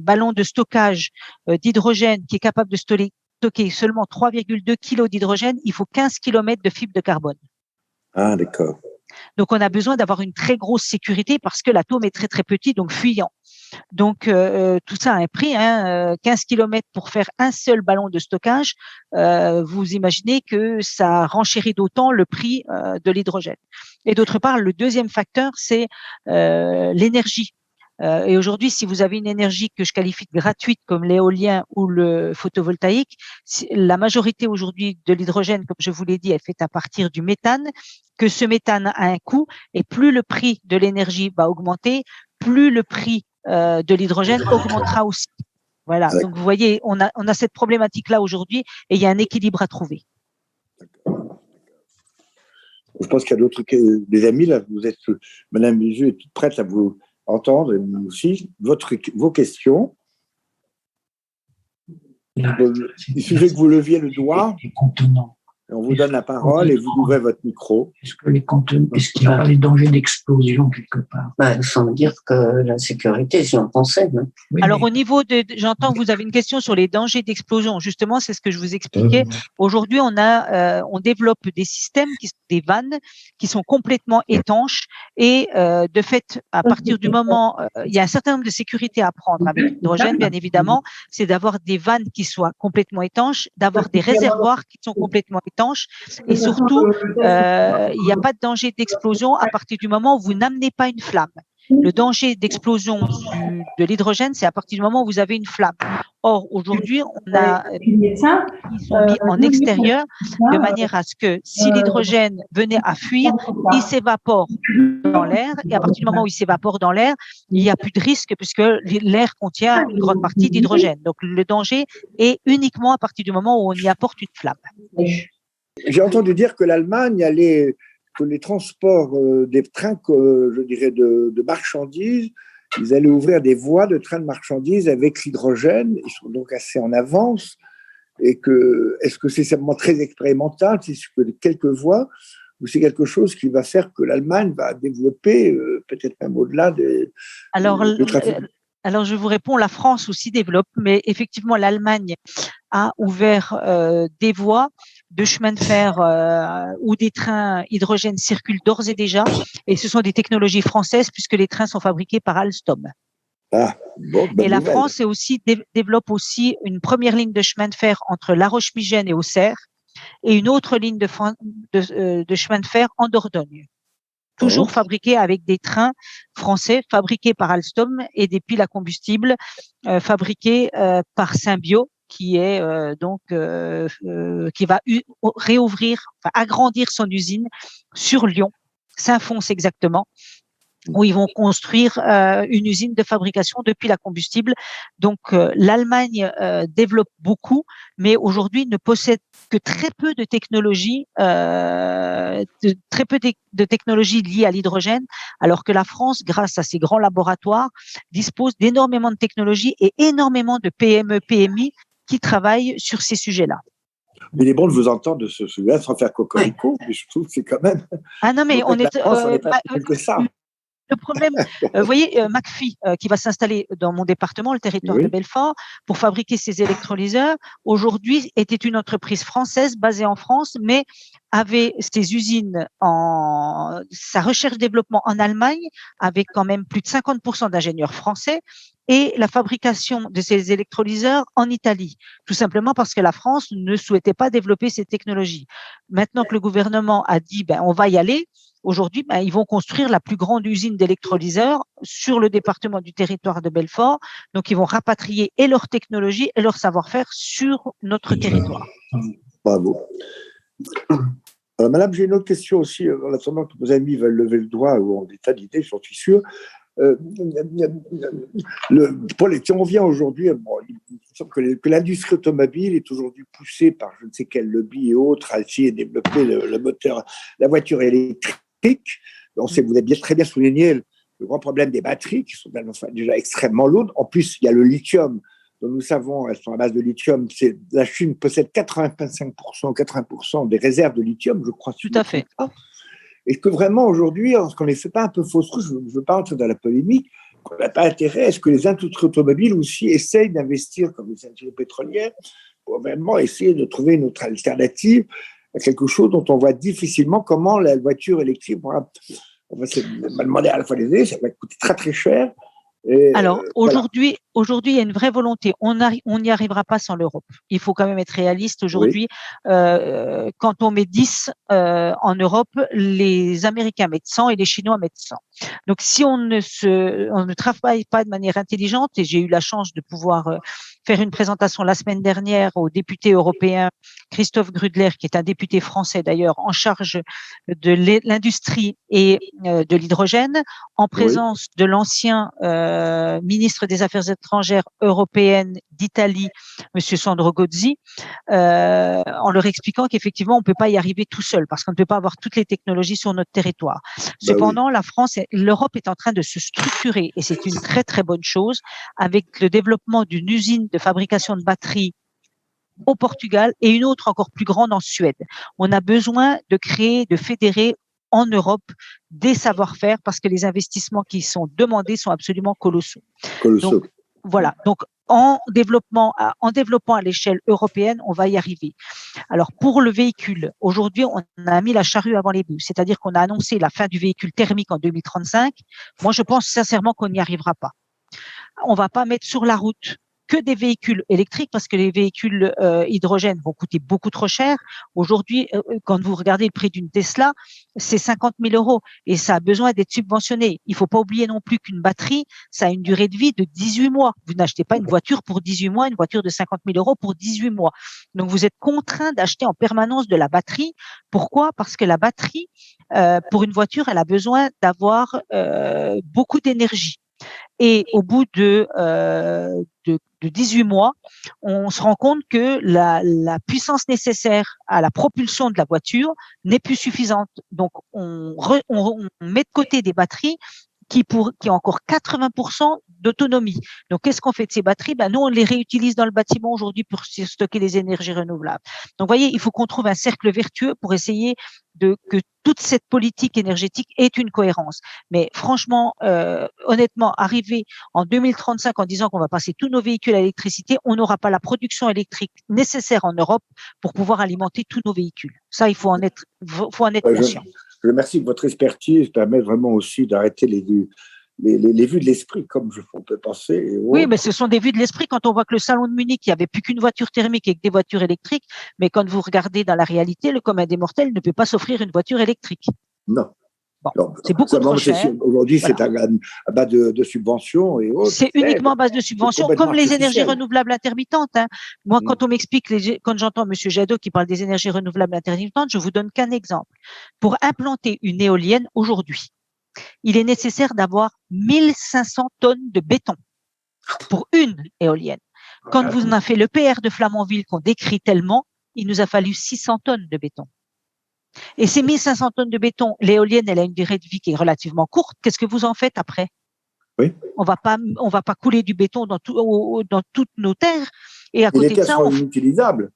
ballon de stockage d'hydrogène qui est capable de stocker seulement 3,2 kg d'hydrogène, il faut 15 km de fibre de carbone. Ah, d'accord. Donc, on a besoin d'avoir une très grosse sécurité parce que l'atome est très, très petit, donc fuyant. Donc, tout ça a un prix, 15 km pour faire un seul ballon de stockage. Vous imaginez que ça renchérit d'autant le prix de l'hydrogène. Et d'autre part, le deuxième facteur, c'est l'énergie. Et aujourd'hui, si vous avez une énergie que je qualifie de gratuite comme l'éolien ou le photovoltaïque, la majorité aujourd'hui de l'hydrogène, comme je vous l'ai dit, est faite à partir du méthane, que ce méthane a un coût et plus le prix de l'énergie va augmenter, plus le prix de l'hydrogène augmentera aussi. Voilà. Donc, vous voyez, on a cette problématique-là aujourd'hui et il y a un équilibre à trouver. Je pense qu'il y a d'autres, des amis, là, Madame Bijou est toute prête à vous entendre, et nous aussi, vos questions. Il suffit que vous leviez le doigt. On vous donne la parole et vous ouvrez votre micro. Est-ce qu'il y aura des dangers d'explosion quelque part? Sans me dire que la sécurité, si on pensait. Hein. Oui, alors, au niveau j'entends que vous avez une question sur les dangers d'explosion. Justement, c'est ce que je vous expliquais. Aujourd'hui, on développe des systèmes qui sont des vannes qui sont complètement étanches et de fait, à partir du moment, il y a un certain nombre de sécurités à prendre avec l'hydrogène, bien évidemment, c'est d'avoir des vannes qui soient complètement étanches, d'avoir des réservoirs qui sont complètement étanches et surtout, il n'y a pas de danger d'explosion à partir du moment où vous n'amenez pas une flamme. Le danger d'explosion de l'hydrogène, c'est à partir du moment où vous avez une flamme. Or, aujourd'hui, on a ils sont mis en extérieur de manière à ce que si l'hydrogène venait à fuir, il s'évapore dans l'air et à partir du moment où il s'évapore dans l'air, il n'y a plus de risque puisque l'air contient une grande partie d'hydrogène. Donc, le danger est uniquement à partir du moment où on y apporte une flamme. J'ai entendu dire que l'Allemagne allait, que les transports des trains, je dirais, de marchandises, ils allaient ouvrir des voies de trains de marchandises avec l'hydrogène. Ils sont donc assez en avance. et est-ce que c'est simplement très expérimental, c'est ce que quelques voient, ou c'est quelque chose qui va faire que l'Allemagne va développer, peut-être même au-delà Alors, du trafic. alors, je vous réponds, la France aussi développe, mais effectivement, l'Allemagne a ouvert des voies de chemin de fer où des trains hydrogène circulent d'ores et déjà, et ce sont des technologies françaises puisque les trains sont fabriqués par Alstom. Ah, bon, bonne Et la nouvelle. France est aussi, développe aussi une première ligne de chemin de fer entre La Roche-Migène et Auxerre, et une autre ligne de chemin de fer en Dordogne. Toujours fabriqués avec des trains français fabriqués par Alstom et des piles à combustible fabriquées par Symbio, qui est qui va réouvrir, enfin, agrandir son usine sur Lyon, Saint-Fons exactement, où ils vont construire une usine de fabrication de piles à combustible. Donc l'Allemagne développe beaucoup, mais aujourd'hui ne possède que très peu de technologies, de technologies liées à l'hydrogène, alors que la France, grâce à ses grands laboratoires, dispose d'énormément de technologies et énormément de PME, PMI qui travaillent sur ces sujets-là. Mais il est bon de vous entendre de ce sujet sans faire cocorico, mais je trouve que c'est quand même. Ah non, mais on est. La France, on n'est pas plus que ça. Le problème, vous voyez, McPhy, qui va s'installer dans mon département, le territoire de Belfort, pour fabriquer ses électrolyseurs, aujourd'hui était une entreprise française basée en France, mais avait ses usines sa recherche-développement en Allemagne, avec quand même plus de 50% d'ingénieurs français, et la fabrication de ces électrolyseurs en Italie, tout simplement parce que la France ne souhaitait pas développer ces technologies. Maintenant que le gouvernement a dit, on va y aller, aujourd'hui, ils vont construire la plus grande usine d'électrolyseurs sur le département du territoire de Belfort. Donc, ils vont rapatrier et leur technologie et leur savoir-faire sur notre territoire. Bravo. Madame, j'ai une autre question aussi, en attendant que vos amis veulent lever le doigt ou ont des tas d'idées, j'en suis sûr. Si on revient aujourd'hui, il semble que l'industrie automobile est aujourd'hui poussée par je ne sais quel lobby et autres à essayer de développer le moteur, la voiture électrique. Vous avez bien, très bien souligné le grand problème des batteries qui sont déjà extrêmement lourdes. En plus, il y a le lithium, dont nous savons, elles sont à base de lithium. La Chine possède 80% des réserves de lithium, je crois. Tout à fait. Et que vraiment aujourd'hui, est-ce qu'on ne les fait pas un peu fausses routes? Je ne veux pas entrer dans la polémique. On n'a pas intérêt à ce que les industries automobiles aussi essayent d'investir comme les industries pétrolières pour vraiment essayer de trouver une autre alternative à quelque chose dont on voit difficilement comment la voiture électrique, on va demander à la fois des idées, ça va coûter très très cher. Alors aujourd'hui, il y a une vraie volonté. On n'y arrivera pas sans l'Europe. Il faut quand même être réaliste. Aujourd'hui, quand on met 10 en Europe, les Américains mettent 100 et les Chinois mettent 100. Donc si on ne travaille pas de manière intelligente, et j'ai eu la chance de pouvoir faire une présentation la semaine dernière au député européen Christophe Grudler, qui est un député français d'ailleurs en charge de l'industrie et de l'hydrogène, en présence de l'ancien ministre des Affaires étrangères européennes d'Italie, Monsieur Sandro Gozzi, en leur expliquant qu'effectivement, on ne peut pas y arriver tout seul parce qu'on ne peut pas avoir toutes les technologies sur notre territoire. Cependant, la France, l'Europe est en train de se structurer et c'est une très, très bonne chose avec le développement d'une usine de fabrication de batteries au Portugal et une autre encore plus grande en Suède. On a besoin de créer, de fédérer en Europe des savoir-faire parce que les investissements qui sont demandés sont absolument colossaux. Donc, voilà. Donc, en développant à l'échelle européenne, on va y arriver. Alors, pour le véhicule, aujourd'hui, on a mis la charrue avant les bœufs, c'est-à-dire qu'on a annoncé la fin du véhicule thermique en 2035. Moi, je pense sincèrement qu'on n'y arrivera pas. On va pas mettre sur la route que des véhicules électriques parce que les véhicules hydrogène vont coûter beaucoup trop cher. Aujourd'hui, quand vous regardez le prix d'une Tesla, c'est 50 000 € et ça a besoin d'être subventionné. Il faut pas oublier non plus qu'une batterie, ça a une durée de vie de 18 mois. Vous n'achetez pas une voiture pour 18 mois, une voiture de 50 000 € pour 18 mois. Donc, vous êtes contraint d'acheter en permanence de la batterie. Pourquoi? Parce que la batterie, pour une voiture, elle a besoin d'avoir beaucoup d'énergie. Et au bout de 18 mois, on se rend compte que la puissance nécessaire à la propulsion de la voiture n'est plus suffisante. Donc, on met de côté des batteries qui a encore 80% d'autonomie. Donc, qu'est-ce qu'on fait de ces batteries? Nous, on les réutilise dans le bâtiment aujourd'hui pour stocker les énergies renouvelables. Donc, vous voyez, il faut qu'on trouve un cercle vertueux pour essayer que toute cette politique énergétique ait une cohérence. Mais franchement, honnêtement, arriver en 2035 en disant qu'on va passer tous nos véhicules à l'électricité, on n'aura pas la production électrique nécessaire en Europe pour pouvoir alimenter tous nos véhicules. Ça, il faut en être conscient. Je remercie que votre expertise permet vraiment aussi d'arrêter les vues de l'esprit, comme on peut penser. Oui, mais ce sont des vues de l'esprit quand on voit que le salon de Munich, il n'y avait plus qu'une voiture thermique et que des voitures électriques. Mais quand vous regardez dans la réalité, le commun des mortels ne peut pas s'offrir une voiture électrique. Non. Bon, c'est beaucoup trop cher. Aujourd'hui, voilà. C'est à base de subventions et autres. C'est uniquement à base de subventions, comme les énergies renouvelables intermittentes. Moi, quand on m'explique, quand j'entends M. Jadot qui parle des énergies renouvelables intermittentes, je vous donne qu'un exemple. Pour implanter une éolienne aujourd'hui, il est nécessaire d'avoir 1500 tonnes de béton pour une éolienne. Quand vous en avez fait le PR de Flamanville qu'on décrit tellement, il nous a fallu 600 tonnes de béton. Et ces 1500 tonnes de béton, l'éolienne, elle a une durée de vie qui est relativement courte. Qu'est-ce que vous en faites après? Oui. On va pas couler du béton dans toutes nos terres. Et à côté de ça, inutilisables.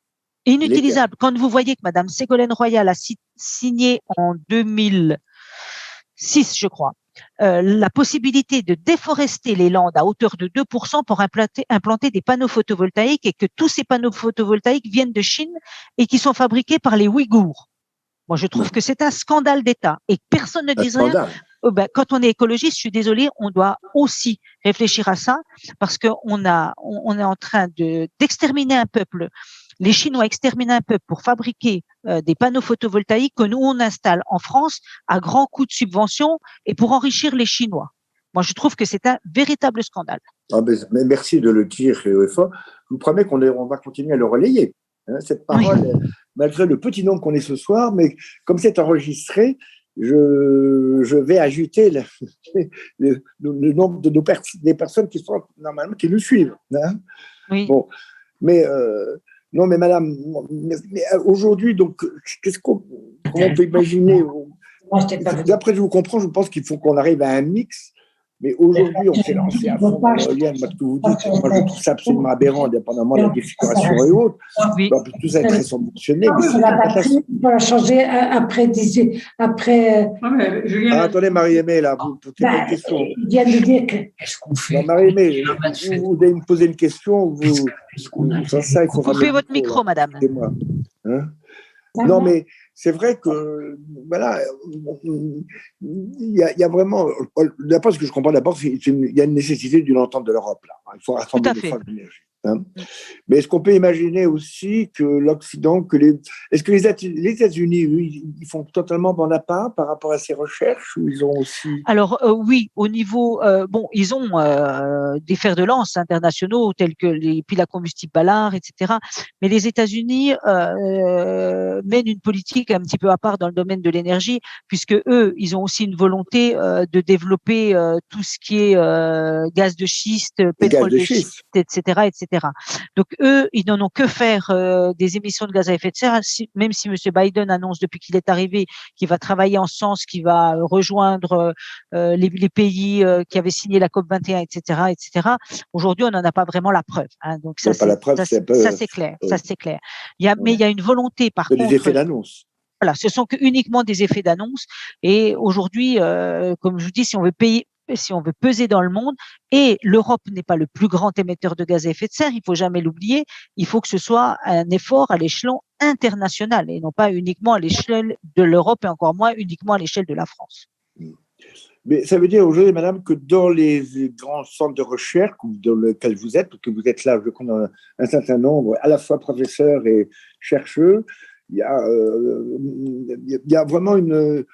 Inutilisable. Quand vous voyez que Madame Ségolène Royal a signé en 2006, je crois, la possibilité de déforester les landes à hauteur de 2% pour implanter des panneaux photovoltaïques et que tous ces panneaux photovoltaïques viennent de Chine et qui sont fabriqués par les Ouïghours. Moi, je trouve que c'est un scandale d'État et personne ne dit rien. Quand on est écologiste, je suis désolée, on doit aussi réfléchir à ça parce qu'on est en train d'exterminer un peuple. Les Chinois exterminent un peuple pour fabriquer des panneaux photovoltaïques que nous, on installe en France à grands coûts de subvention et pour enrichir les Chinois. Moi, je trouve que c'est un véritable scandale. Mais merci de le dire, fort. Je vous promets qu'on va continuer à le relayer. Cette parole, oui. Malgré le petit nombre qu'on est ce soir, mais comme c'est enregistré, je vais ajouter le nombre des personnes qui sont normalement qui nous suivent. Oui. Bon, mais non, mais Madame, mais aujourd'hui, donc, comment on peut imaginer? D'après je vous comprends, je pense qu'il faut qu'on arrive à un mix. Mais aujourd'hui, on s'est lancé à fond dans l'éolienne. Moi, ce que vous dites, moi, je trouve ça absolument aberrant, indépendamment de la défiguration et autres. Oui. Donc, tout ça est très sanctionné. La batterie, on va la changer après. Attendez, Marie-Aimée, là, vous posez une question. Il vient de dire que. Qu'est-ce qu'on fait? Marie-Aimée, vous allez me poser une question. Coupez votre micro, madame. C'est moi. Non, mais c'est vrai que, voilà, il y a vraiment, d'après ce que je comprends d'abord, il y a une nécessité d'une entente de l'Europe, là. Il faut rassembler les forces d'énergie. Mais est-ce qu'on peut imaginer aussi que l'Occident, est-ce que les États-Unis, eux, ils font totalement bande à part par rapport à ces recherches ou ils ont aussi… Alors oui, au niveau, ils ont des fers de lance internationaux tels que les piles à combustible Ballard, etc. Mais les États-Unis mènent une politique un petit peu à part dans le domaine de l'énergie, puisque eux, ils ont aussi une volonté de développer tout ce qui est gaz de schiste, pétrole de schiste, etc., etc. Donc eux, ils n'en ont que faire des émissions de gaz à effet de serre, même si M. Biden annonce depuis qu'il est arrivé qu'il va travailler en ce sens, qu'il va rejoindre les pays qui avaient signé la COP21, etc., etc. Aujourd'hui, on n'en a pas vraiment la preuve. Donc ça, c'est clair. Ça, c'est clair. Mais il y a une volonté, par contre. Des effets d'annonce. Voilà, ce sont uniquement des effets d'annonce. Et aujourd'hui, comme je vous dis, si on veut peser dans le monde, et l'Europe n'est pas le plus grand émetteur de gaz à effet de serre, il faut jamais l'oublier, il faut que ce soit un effort à l'échelon international et non pas uniquement à l'échelle de l'Europe et encore moins uniquement à l'échelle de la France. Mais ça veut dire aujourd'hui, madame, que dans les grands centres de recherche dans lesquels vous êtes, parce que vous êtes là, je crois, un certain nombre, à la fois professeurs et chercheurs, il y a vraiment une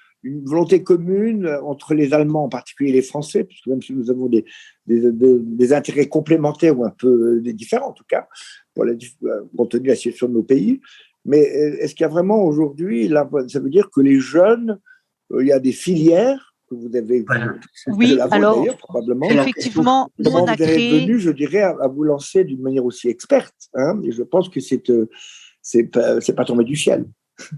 volonté commune entre les Allemands en particulier et les Français, puisque même si nous avons des intérêts complémentaires ou un peu différents en tout cas, compte tenu de la situation de nos pays, mais est-ce qu'il y a vraiment aujourd'hui, ça veut dire que les jeunes, il y a des filières que vous avez… Oui, alors probablement. effectivement, nous on a créé… venu, je dirais, à vous lancer d'une manière aussi experte, et je pense que c'est pas tombé du ciel.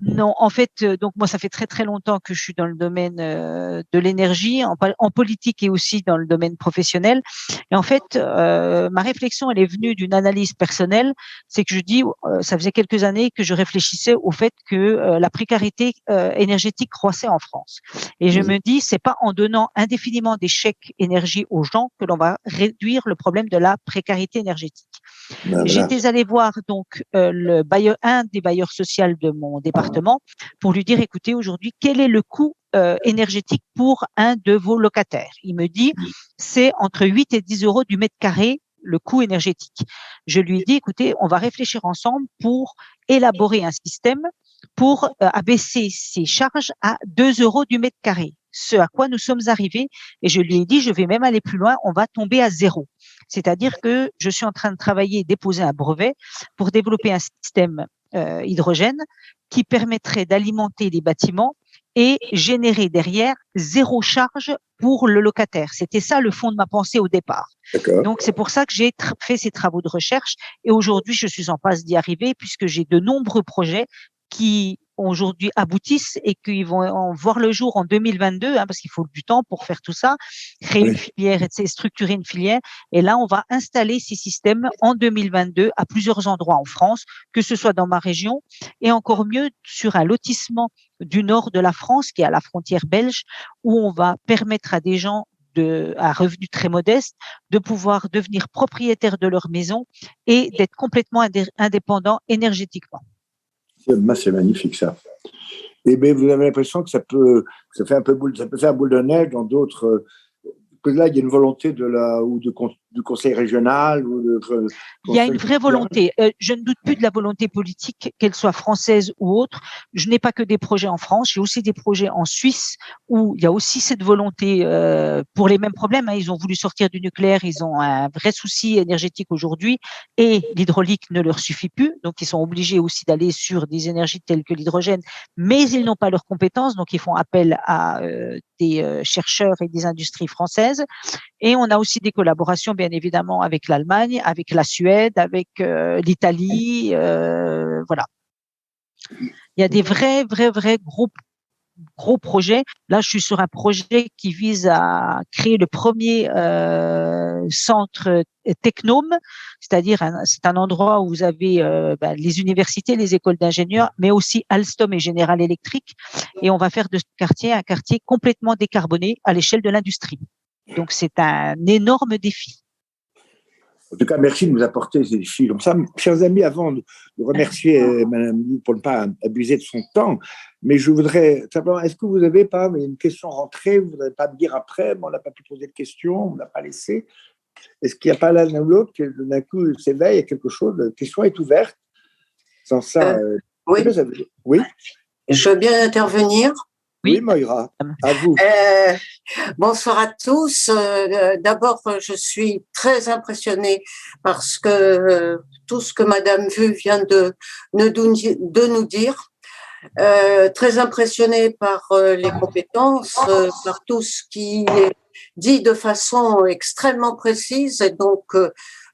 Non, en fait, donc moi, ça fait très très longtemps que je suis dans le domaine de l'énergie, en politique et aussi dans le domaine professionnel. Et en fait, ma réflexion, elle est venue d'une analyse personnelle. C'est que je dis, ça faisait quelques années que je réfléchissais au fait que la précarité énergétique croissait en France. Et je me dis, c'est pas en donnant indéfiniment des chèques énergie aux gens que l'on va réduire le problème de la précarité énergétique. Voilà. J'étais allée voir donc un des bailleurs sociaux de mon département pour lui dire, écoutez, aujourd'hui, quel est le coût énergétique pour un de vos locataires? Il me dit, c'est entre 8 et 10 euros du mètre carré le coût énergétique. Je lui ai dit, écoutez, on va réfléchir ensemble pour élaborer un système pour abaisser ces charges à 2 euros du mètre carré. Ce à quoi nous sommes arrivés, et je lui ai dit, je vais même aller plus loin, on va tomber à zéro. C'est-à-dire que je suis en train de travailler et déposer un brevet pour développer un système hydrogène qui permettrait d'alimenter les bâtiments et générer derrière zéro charge pour le locataire. C'était ça le fond de ma pensée au départ. Donc c'est pour ça que j'ai fait ces travaux de recherche et aujourd'hui je suis en passe d'y arriver puisque j'ai de nombreux projets qui aujourd'hui aboutissent et qui vont voir le jour en 2022, parce qu'il faut du temps pour faire tout ça, créer une filière et structurer une filière. Et là, on va installer ces systèmes en 2022 à plusieurs endroits en France, que ce soit dans ma région et encore mieux sur un lotissement du nord de la France, qui est à la frontière belge, où on va permettre à des gens à revenus très modestes de pouvoir devenir propriétaires de leur maison et d'être complètement indépendants énergétiquement. C'est magnifique ça. Et bien, vous avez l'impression que ça peut faire un boule de neige dans d'autres. Que là, il y a une volonté du conseil régional il y a une vraie volonté. Je ne doute plus de la volonté politique, qu'elle soit française ou autre. Je n'ai pas que des projets en France, j'ai aussi des projets en Suisse où il y a aussi cette volonté pour les mêmes problèmes. Ils ont voulu sortir du nucléaire, ils ont un vrai souci énergétique aujourd'hui et l'hydraulique ne leur suffit plus. Donc, ils sont obligés aussi d'aller sur des énergies telles que l'hydrogène, mais ils n'ont pas leurs compétences. Donc, ils font appel à des chercheurs et des industries françaises. Et on a aussi des collaborations, bien évidemment, avec l'Allemagne, avec la Suède, avec l'Italie. Voilà. Il y a des vrais gros projets. Là, je suis sur un projet qui vise à créer le premier centre technome, c'est-à-dire c'est un endroit où vous avez les universités, les écoles d'ingénieurs, mais aussi Alstom et General Electric. Et on va faire de ce quartier un quartier complètement décarboné à l'échelle de l'industrie. Donc, c'est un énorme défi. En tout cas, merci de nous apporter ces défis comme ça. Chers amis, avant de remercier Madame Liu pour ne pas abuser de son temps, mais je voudrais simplement, est-ce que vous n'avez pas une question rentrée, vous n'allez pas me dire après, mais on n'a pas pu poser de questions, on n'a pas laissé. Est-ce qu'il n'y a pas l'un ou l'autre qui d'un coup s'éveille à quelque chose? La question est ouverte. Sans ça, oui. Oui. Je veux bien intervenir. Oui, Moira, à vous. Bonsoir à tous. D'abord, je suis très impressionnée parce que tout ce que Madame Vu vient de nous dire. Très impressionnée par les compétences, par tout ce qui est dit de façon extrêmement précise. Et donc,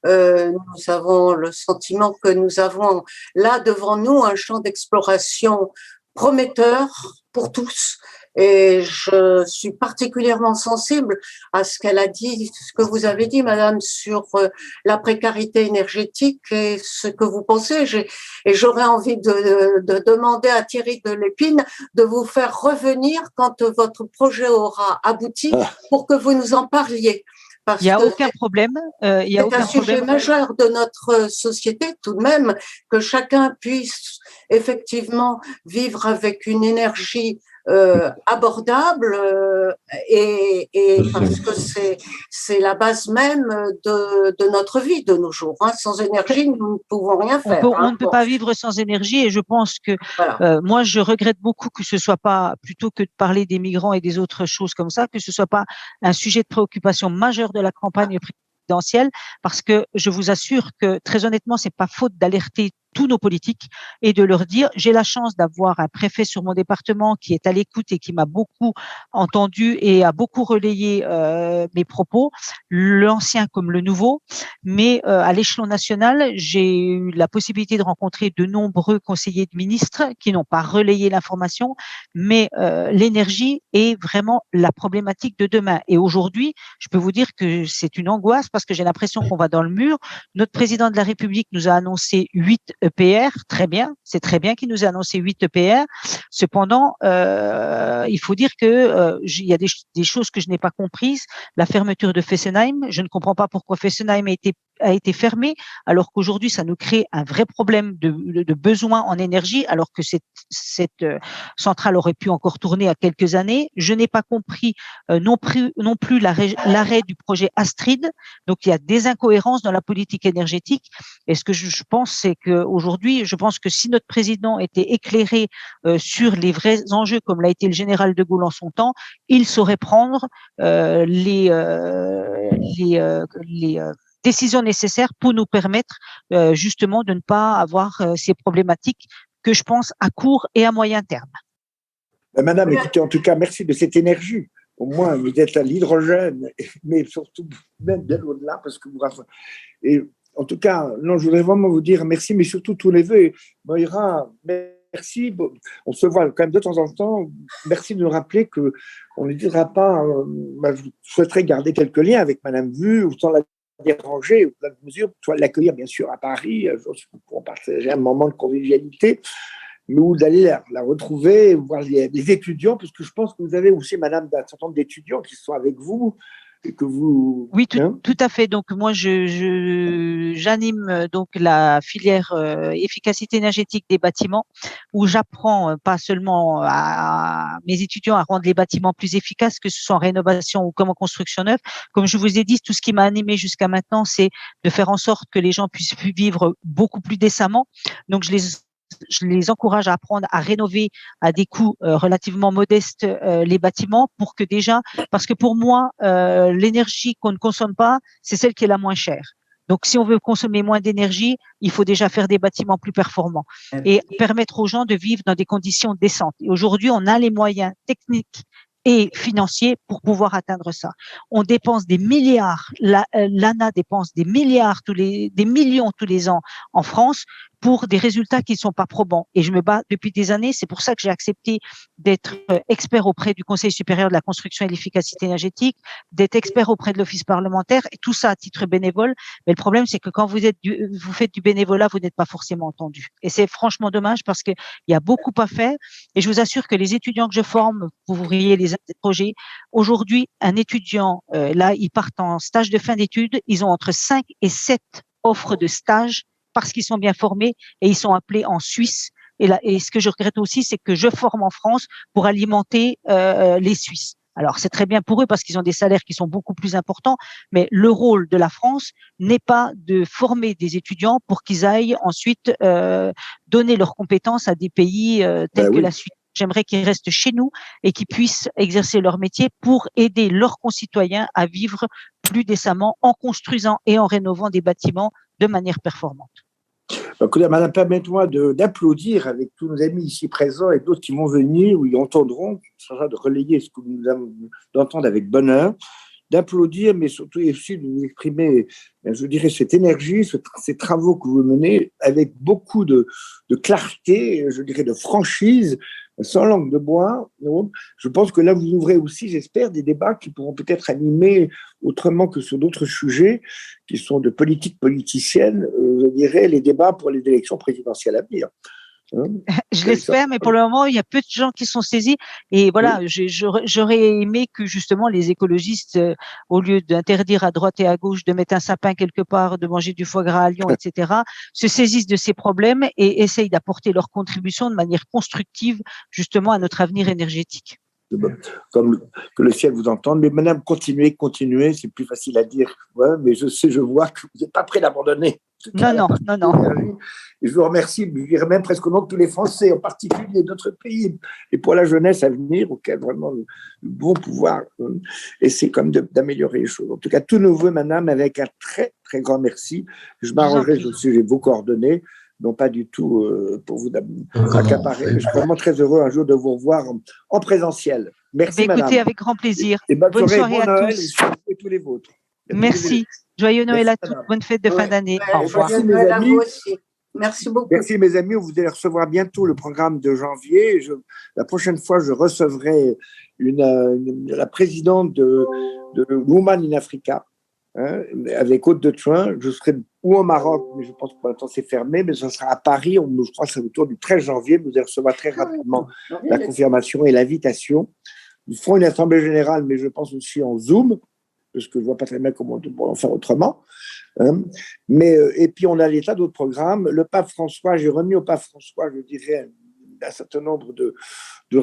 nous avons le sentiment que nous avons là devant nous un champ d'exploration prometteur pour tous. Et je suis particulièrement sensible à ce qu'elle a dit, ce que vous avez dit, Madame, sur la précarité énergétique et ce que vous pensez. Et j'aurais envie de demander à Thierry Delépine de vous faire revenir quand votre projet aura abouti pour que vous nous en parliez. Il n'y a aucun problème. C'est un sujet majeur de notre société tout de même, que chacun puisse effectivement vivre avec une énergie abordable et parce que c'est la base même de notre vie de nos jours. Sans énergie, nous ne pouvons rien faire. On ne peut pas vivre sans énergie et je pense que moi, je regrette beaucoup que ce soit pas, plutôt que de parler des migrants et des autres choses comme ça, que ce soit pas un sujet de préoccupation majeur de la campagne présidentielle, parce que je vous assure que très honnêtement, c'est pas faute d'alerter tous nos politiques et de leur dire, j'ai la chance d'avoir un préfet sur mon département qui est à l'écoute et qui m'a beaucoup entendu et a beaucoup relayé mes propos, l'ancien comme le nouveau, mais à l'échelon national, j'ai eu la possibilité de rencontrer de nombreux conseillers de ministres qui n'ont pas relayé l'information, mais l'énergie est vraiment la problématique de demain. Et aujourd'hui, je peux vous dire que c'est une angoisse parce que j'ai l'impression qu'on va dans le mur. Notre président de la République nous a annoncé 8 EPR, très bien, c'est très bien qu'il nous a annoncé 8 EPR. Cependant, il faut dire que il y a des choses que je n'ai pas comprises. La fermeture de Fessenheim, je ne comprends pas pourquoi Fessenheim a été fermé, alors qu'aujourd'hui, ça nous crée un vrai problème de besoin en énergie, alors que cette centrale aurait pu encore tourner à quelques années. Je n'ai pas compris non plus l'arrêt du projet Astrid. Donc, il y a des incohérences dans la politique énergétique. Et ce que je pense, c'est qu'aujourd'hui, je pense que si notre président était éclairé sur les vrais enjeux, comme l'a été le général de Gaulle en son temps, il saurait prendre les décisions nécessaires pour nous permettre justement de ne pas avoir ces problématiques que je pense à court et à moyen terme. Madame, écoutez, en tout cas, merci de cette énergie. Au moins, vous êtes à l'hydrogène, mais surtout même bien au-delà, parce que vous... Et en tout cas, non, je voudrais vraiment vous dire merci, mais surtout tous les vœux. Moira, merci. On se voit quand même de temps en temps. Merci de nous rappeler qu'on ne dira pas. Je souhaiterais garder quelques liens avec Madame Vu, sans la déranger, au plein de mesures, soit l'accueillir bien sûr à Paris, pour partager un moment de convivialité, mais ou d'aller la retrouver, voir les étudiants, parce que je pense que vous avez aussi, Madame, un certain nombre d'étudiants qui sont avec vous. Et que vous, oui, tout à fait. Donc moi, j'anime donc la filière efficacité énergétique des bâtiments, où j'apprends pas seulement à mes étudiants à rendre les bâtiments plus efficaces, que ce soit en rénovation ou comme en construction neuve. Comme je vous ai dit, tout ce qui m'a animé jusqu'à maintenant, c'est de faire en sorte que les gens puissent vivre beaucoup plus décemment. Donc je les encourage à apprendre à rénover à des coûts relativement modestes les bâtiments, pour que déjà, parce que pour moi, l'énergie qu'on ne consomme pas, c'est celle qui est la moins chère. Donc, si on veut consommer moins d'énergie, il faut déjà faire des bâtiments plus performants et permettre aux gens de vivre dans des conditions décentes. Et aujourd'hui, on a les moyens techniques et financiers pour pouvoir atteindre ça. On dépense des milliards, l'ANA dépense des milliards des millions tous les ans en France pour des résultats qui ne sont pas probants. Et je me bats depuis des années. C'est pour ça que j'ai accepté d'être expert auprès du Conseil supérieur de la construction et de l'efficacité énergétique, d'être expert auprès de l'Office parlementaire, et tout ça à titre bénévole. Mais le problème, c'est que quand vous faites du bénévolat, vous n'êtes pas forcément entendu. Et c'est franchement dommage, parce qu'il y a beaucoup à faire. Et je vous assure que les étudiants que je forme, vous pourriez les interroger. Aujourd'hui, un étudiant, là, ils partent en stage de fin d'études. Ils ont entre 5 et 7 offres de stage, parce qu'ils sont bien formés, et ils sont appelés en Suisse. Et ce que je regrette aussi, c'est que je forme en France pour alimenter les Suisses. Alors, c'est très bien pour eux parce qu'ils ont des salaires qui sont beaucoup plus importants, mais le rôle de la France n'est pas de former des étudiants pour qu'ils aillent ensuite donner leurs compétences à des pays tels que la Suisse. J'aimerais qu'ils restent chez nous et qu'ils puissent exercer leur métier pour aider leurs concitoyens à vivre plus décemment en construisant et en rénovant des bâtiments de manière performante. Madame, permettez-moi d'applaudir avec tous nos amis ici présents et d'autres qui vont venir ou y entendront, de relayer ce que nous avons d'entendre avec bonheur, d'applaudir, mais surtout aussi de vous exprimer, je dirais, cette énergie, ces travaux que vous menez avec beaucoup de clarté, je dirais, de franchise, sans langue de bois. Je pense que là, vous ouvrez aussi, j'espère, des débats qui pourront peut-être animer autrement que sur d'autres sujets qui sont de politique politicienne, je dirais, les débats pour les élections présidentielles à venir. Je l'espère, mais pour le moment, il y a peu de gens qui sont saisis. Et voilà, oui. J'aurais aimé que justement les écologistes, au lieu d'interdire à droite et à gauche de mettre un sapin quelque part, de manger du foie gras à Lyon, etc., se saisissent de ces problèmes et essayent d'apporter leur contribution de manière constructive justement à notre avenir énergétique. Comme que le ciel vous entende. Mais madame, continuez, c'est plus facile à dire. Ouais, mais je vois que vous n'êtes pas prêt d'abandonner. Non. Et je vous remercie, je dirais même presque au nom de tous les Français, en particulier d'autres pays, et pour la jeunesse à venir, auquel vraiment nous devons pouvoir essayer comme d'améliorer les choses. En tout cas, tout nouveau, madame, avec un très, très grand merci. Je m'arrangerai, j'ai vos coordonnées. non pas du tout pour vous accaparer. Mais je suis vraiment très heureux un jour de vous revoir en présentiel. Merci, Écoutez, madame. avec grand plaisir. Et Bonne soirée bon à Noël, tous. et tous les vôtres. Merci. Joyeux Noël à tous. madame. Bonne fête de fin d'année. Au revoir. Joyeux mes Noël à amis. vous aussi. Merci beaucoup. Merci mes amis, vous allez recevoir bientôt le programme de janvier. La prochaine fois, je recevrai la présidente de Women in Africa, hein, avec Aude de Thuin. Je serai ou au Maroc, mais je pense que pour l'instant c'est fermé, mais ce sera à Paris. Je crois que c'est autour du 13 janvier. Vous allez recevoir très rapidement la confirmation et l'invitation. Nous ferons une assemblée générale, mais je pense aussi en Zoom, parce que je ne vois pas très bien comment on peut en faire autrement. Hein. Et puis, on a des tas d'autres programmes. Le pape François, j'ai remis au pape François, je dirais, un certain nombre de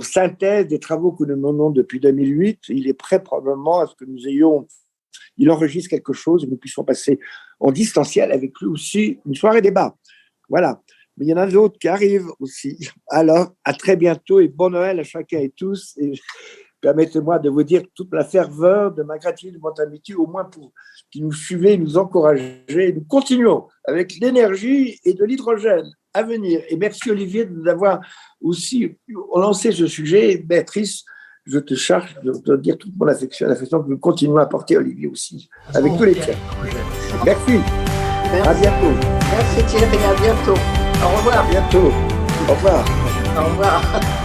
synthèses des travaux que nous menons depuis 2008. Il est prêt probablement à ce que il enregistre quelque chose et nous puissions passer en distanciel avec lui aussi une soirée débat. Voilà. Mais il y en a d'autres qui arrivent aussi. Alors, à très bientôt et bon Noël à chacun et tous. Et permettez-moi de vous dire toute la ferveur de ma gratitude, de votre amitié, au moins pour qui nous suivez, nous encouragez. Nous continuons avec l'énergie et de l'hydrogène à venir. Et merci Olivier de nous avoir aussi lancé ce sujet. Béatrice, je te charge de te dire toute mon affection, l'affection que nous continuons à porter, Olivier aussi, avec tous les tiens. Merci. À bientôt. Merci Thierry, à bientôt. Au revoir. À bientôt. Au revoir. Au revoir.